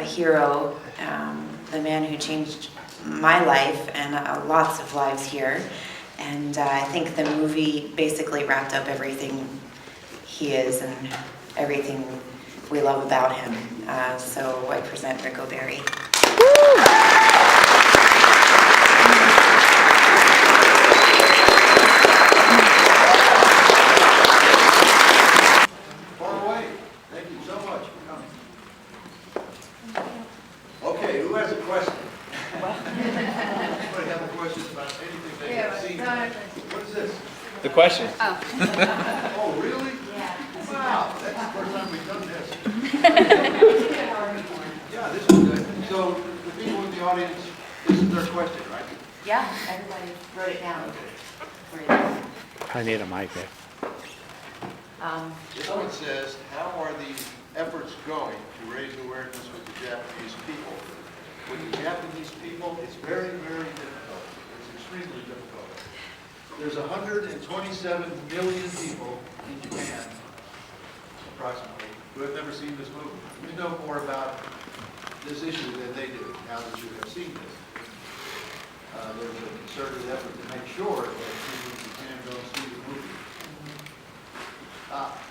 hero, the man who changed my life and lots of lives here. And I think the movie basically wrapped up everything he is and everything we love about him. So I present Ric O'Barry. Far away. Thank you so much for coming. Okay, who has a question? Anybody have a question about anything they have seen? What is this? The question. Oh, really? Yeah. Wow, that's the first time we've done this. Yeah, this is good. So the people in the audience, this is their question, right? Yeah, everybody wrote it down. I need a mic there. This one says, how are the efforts going to raise awareness with the Japanese people? With the Japanese people, it's very, very difficult. It's extremely difficult. There's 127 million people in Japan, approximately, who have never seen this movie. We know more about this issue than they do, now that you have seen this. There's a concerted effort to make sure that people in Japan don't see the movie.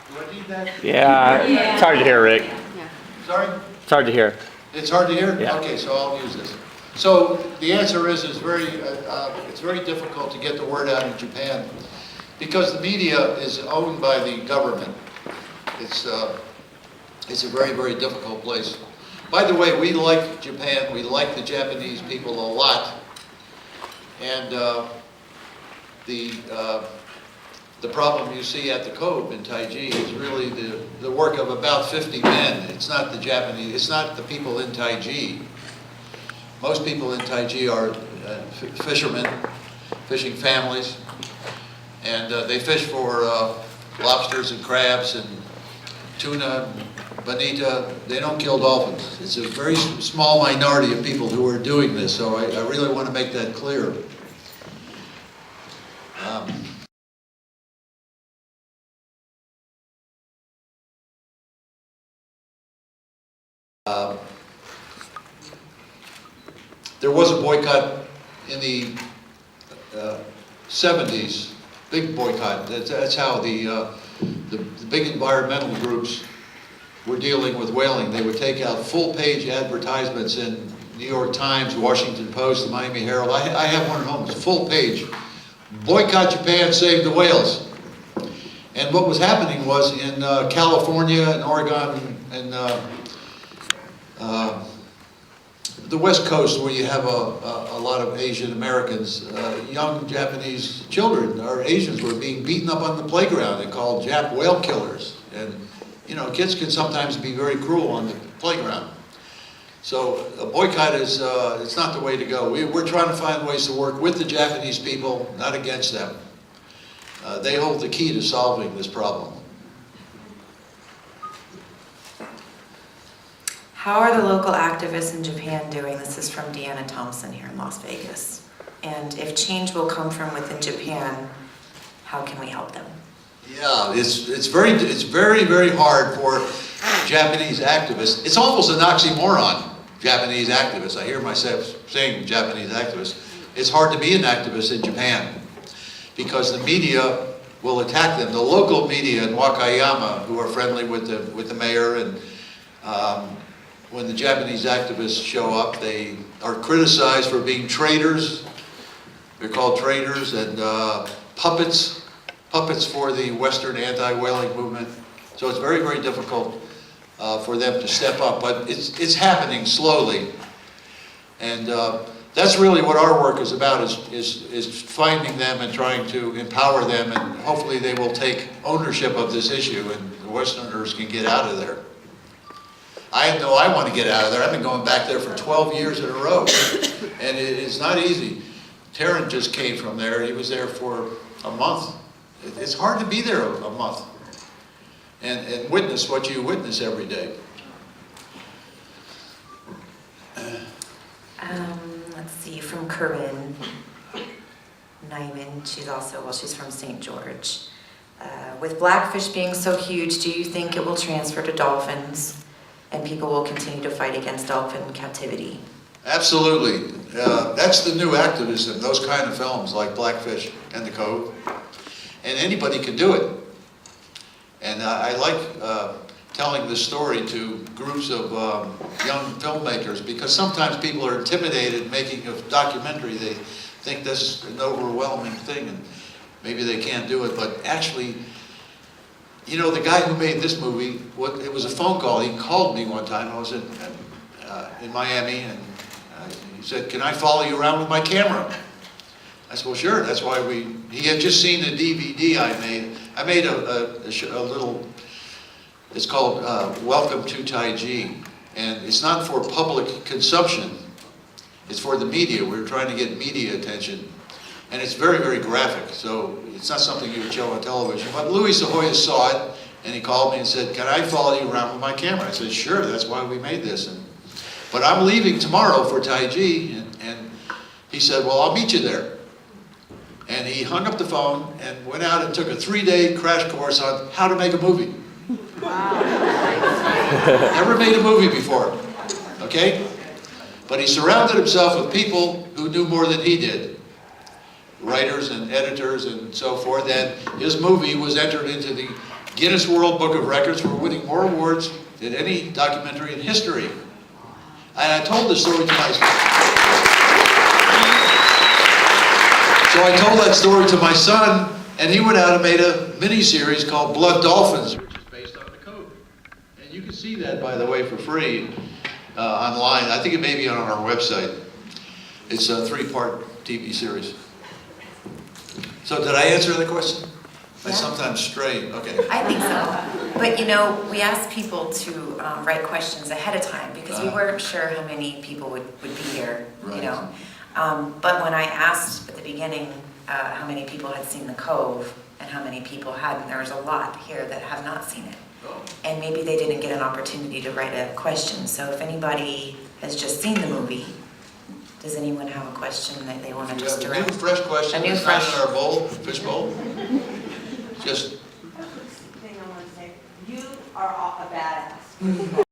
Do I need that? Yeah, it's hard to hear, Rick. Sorry? It's hard to hear. It's hard to hear? Yeah. Okay, so I'll use this. So the answer is it's very difficult to get the word out in Japan because the media is owned by the government. It's a very, very difficult place. By the way, we like Japan. We like the Japanese people a lot. And the problem you see at the Cove in Taiji is really the work of about 50 men. It's not the Japanese, it's not the people in Taiji. Most people in Taiji are fishermen, fishing families, and they fish for lobsters and crabs and tuna, bonita. They don't kill dolphins. It's a very small minority of people who are doing this, so I really want to make that clear. There was a boycott in the 70s, big boycott. That's how the big environmental groups were dealing with whaling. They would take out full-page advertisements in New York Times, Washington Post, the Miami Herald. I have one at home. It's full page. Boycott Japan, save the whales. And what was happening was in California and Oregon and the West Coast, where you have a lot of Asian Americans, young Japanese children or Asians were being beaten up on the playground and called Jap whale killers. And you know, kids can sometimes be very cruel on the playground. So a boycott is it's not the way to go. We're trying to find ways to work with the Japanese people, not against them. They hold the key to solving this problem. How are the local activists in Japan doing? This is from Deanna Thompson here in Las Vegas. And if change will come from within Japan, how can we help them? Yeah, it's very, very hard for Japanese activists. It's almost an oxymoron, Japanese activists. I hear myself saying Japanese activists. It's hard to be an activist in Japan because the media will attack them. The local media in Wakayama, who are friendly with the mayor, and when the Japanese activists show up, they are criticized for being traitors. They're called traitors and puppets for the Western anti-whaling movement. So it's very, very difficult for them to step up, but it's happening slowly. And that's really what our work is about, is finding them and trying to empower them, and hopefully they will take ownership of this issue and the Westerners can get out of there. I know I want to get out of there. I've been going back there for 12 years in a row, and it's not easy. Taryn just came from there. He was there for a month. It's hard to be there a month and witness what you witness every day. Let's see, from Corinne Nyman. She's from St. George. With blackfish being so huge, do you think it will transfer to dolphins? and people will continue to fight against dolphin captivity. Absolutely. That's the new activism, those kind of films like Blackfish and the Cove. And anybody can do it. And I like telling this story to groups of young filmmakers, because sometimes people are intimidated making a documentary. They think this is an overwhelming thing and maybe they can't do it. But actually, you know, the guy who made this movie, it was a phone call. He called me one time. I was in Miami, and he said, "Can I follow you around with my camera?" I said, "Well, sure." That's why he had just seen the DVD I made. I made a little, it's called Welcome to Taiji. And it's not for public consumption. It's for the media. We're trying to get media attention. And it's very, very graphic. So it's not something you would show on television. But Louis Sahoya saw it, and he called me and said, "Can I follow you around with my camera?" I said, "Sure, that's why we made this." But I'm leaving tomorrow for Taiji, and he said, "Well, I'll meet you there." And he hung up the phone and went out and took a 3-day crash course on how to make a movie. Wow. Never made a movie before, okay? But he surrounded himself with people who knew more than he did. Writers and editors and so forth. And his movie was entered into the Guinness World Book of Records for winning more awards than any documentary in history. And I told the story to my So I told that story to my son, and he went out and made a mini-series called Blood Dolphins, which is based on the Cove. And you can see that, by the way, for free online. I think it may be on our website. It's a 3-part TV series. So did I answer the question? I sometimes stray. Okay. I think so. But you know, we asked people to write questions ahead of time because we weren't sure how many people would be here, Right. you know. But when I asked at the beginning how many people had seen the Cove and how many people hadn't, there was a lot here that have not seen it. Oh. And maybe they didn't get an opportunity to write a question. So if anybody has just seen the movie, does anyone have a question that they want to just A new direct? fresh question. A new It's fresh. not in our bowl, fish bowl. Just Thing I want to say, you are a badass.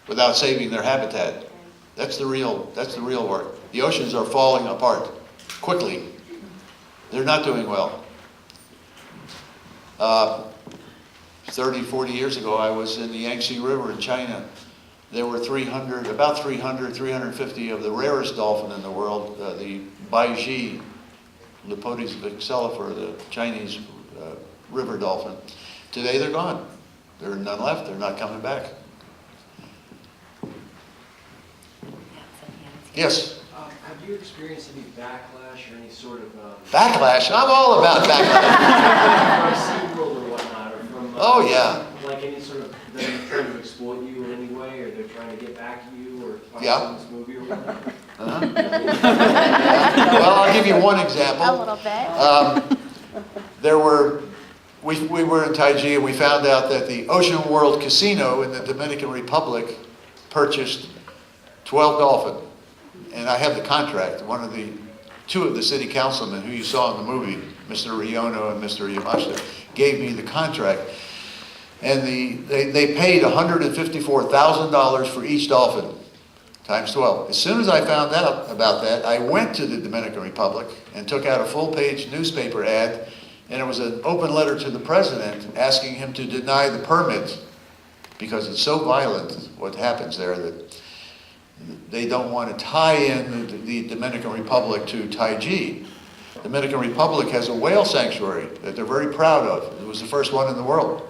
without saving their habitat. That's the real work. The oceans are falling apart quickly. They're not doing well. 30, 40 years ago, I was in the Yangtze River in China. There were 350 of the rarest dolphin in the world, the Baiji, Lepodes vexillifer, the Chinese river dolphin. Today they're gone. There are none left. They're not coming back. Yes? Have you experienced any backlash or any sort of... Backlash? I'm all about backlash. from SeaWorld or whatnot, or from... Oh, yeah. Like any sort of, them trying to exploit you in any way, or they're trying to get back at you, or Yeah. this movie or whatnot? Well, I'll give you one example. A little bit. We were in Taiji and we found out that the Ocean World Casino in the Dominican Republic purchased 12 dolphins. And I have the contract. Two of the city councilmen who you saw in the movie, Mr. Riono and Mr. Yamashita, gave me the contract. And they paid $154,000 for each dolphin, times 12. As soon as I found out about that, I went to the Dominican Republic and took out a full-page newspaper ad, and it was an open letter to the president asking him to deny the permit because it's so violent what happens there that they don't want to tie in the Dominican Republic to Taiji. The Dominican Republic has a whale sanctuary that they're very proud of. It was the first one in the world.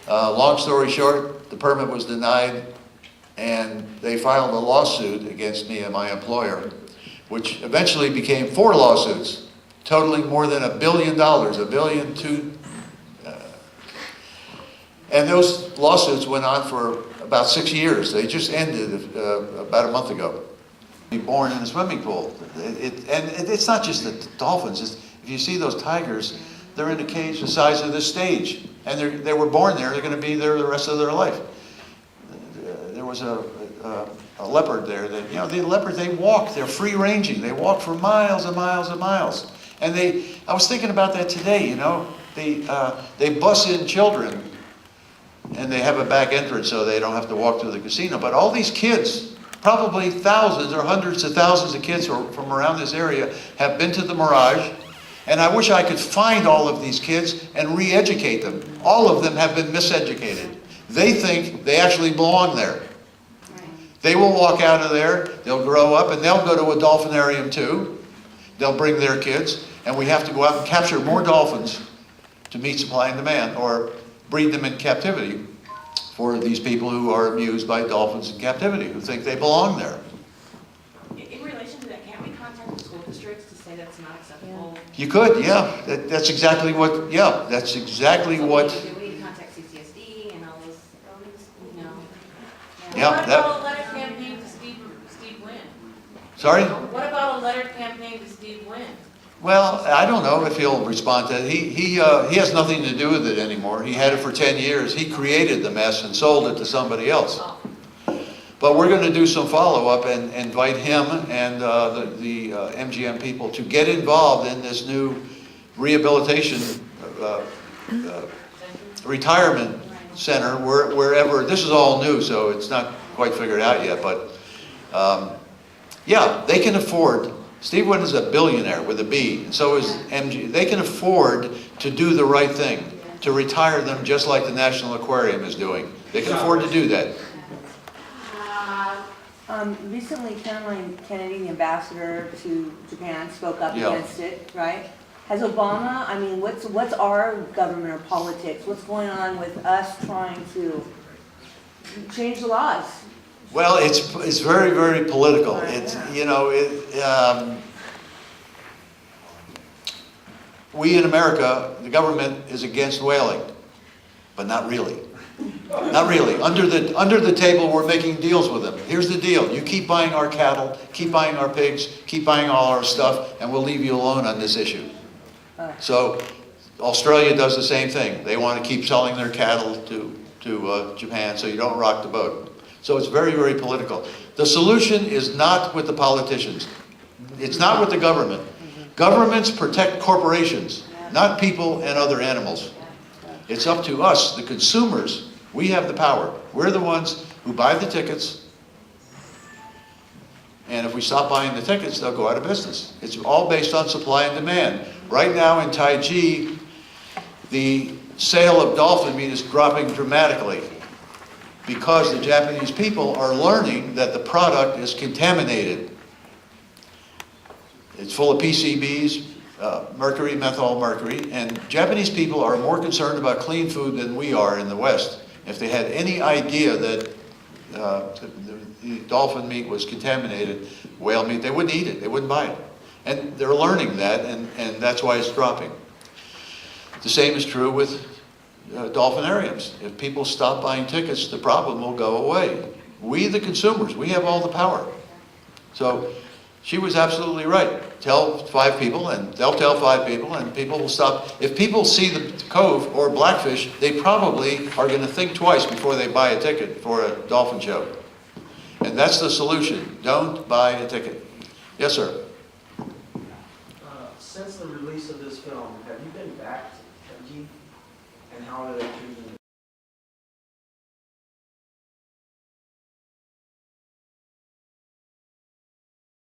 Long story short, the permit was denied, and they filed a lawsuit against me and my employer, which eventually became 4 lawsuits, totaling more than $1 billion, $1.2 billion. And those lawsuits went on for about 6 years. They just ended about a month ago. Be born in a swimming pool. It's not just the dolphins. If you see those tigers, they're in a cage the size of this stage. And they were born there. They're going to be there the rest of their life. There was a leopard there. The leopard, they walk. They're free-ranging. They walk for miles and miles and miles. And I was thinking about that today, you know. They bus in children, and they have a back entrance so they don't have to walk through the casino. But all these kids, probably thousands or hundreds of thousands of kids from around this area have been to the Mirage. And I wish I could find all of these kids and re-educate them. All of them have been miseducated. They think they actually belong there. They will walk out of there, they'll grow up, and they'll go to a dolphinarium too. They'll bring their kids, and we have to go out and capture more dolphins to meet supply and demand, or breed them in captivity for these people who are amused by dolphins in captivity, who think they belong there. In relation to that, can't we contact the school districts to say that's not acceptable? You could, yeah. That's exactly what, yeah, that's exactly what, Do we need to contact CCSD and all this, you know? yeah, What that, about a letter campaign to Steve Wynn? sorry? What about a letter campaign to Steve Wynn? Well, I don't know if he'll respond to it. He has nothing to do with it anymore. He had it for 10 years. He created the mess and sold it to somebody else. But we're going to do some follow-up and invite him and the MGM people to get involved in this new rehabilitation retirement center, wherever. This is all new, so it's not quite figured out yet. But yeah, they can afford. Steve Wynn is a billionaire with a B, and so is MG. They can afford to do the right thing, to retire them just like the National Aquarium is doing. They can afford to do that. Recently, Caroline Kennedy, the ambassador to Japan, spoke up Yeah. against it, right? Has Obama, I mean, what's our government or politics? What's going on with us trying to change the laws? Well, it's very, very political. It's, you know, we in America, the government is against whaling, but not really. Not really. Under the table, we're making deals with them. Here's the deal. You keep buying our cattle, keep buying our pigs, keep buying all our stuff, and we'll leave you alone on this issue. So Australia does the same thing. They want to keep selling their cattle to Japan so you don't rock the boat. So it's very, very political. The solution is not with the politicians. It's not with the government. Governments protect corporations, not people and other animals. It's up to us, the consumers. We have the power. We're the ones who buy the tickets. And if we stop buying the tickets, they'll go out of business. It's all based on supply and demand. Right now in Taiji, the sale of dolphin meat is dropping dramatically, because the Japanese people are learning that the product is contaminated. It's full of PCBs, mercury, methyl mercury, and Japanese people are more concerned about clean food than we are in the West. If they had any idea that the dolphin meat was contaminated, whale meat, they wouldn't eat it, they wouldn't buy it. And they're learning that, and that's why it's dropping. The same is true with dolphinariums. If people stop buying tickets, the problem will go away. We, the consumers, we have all the power. So she was absolutely right. Tell 5 people, and they'll tell 5 people, and people will stop. If people see the Cove or Blackfish, they probably are going to think twice before they buy a ticket for a dolphin show. And that's the solution. Don't buy a ticket. Yes, sir. Since the release of this film, have you been back to Kenji? And how do they treat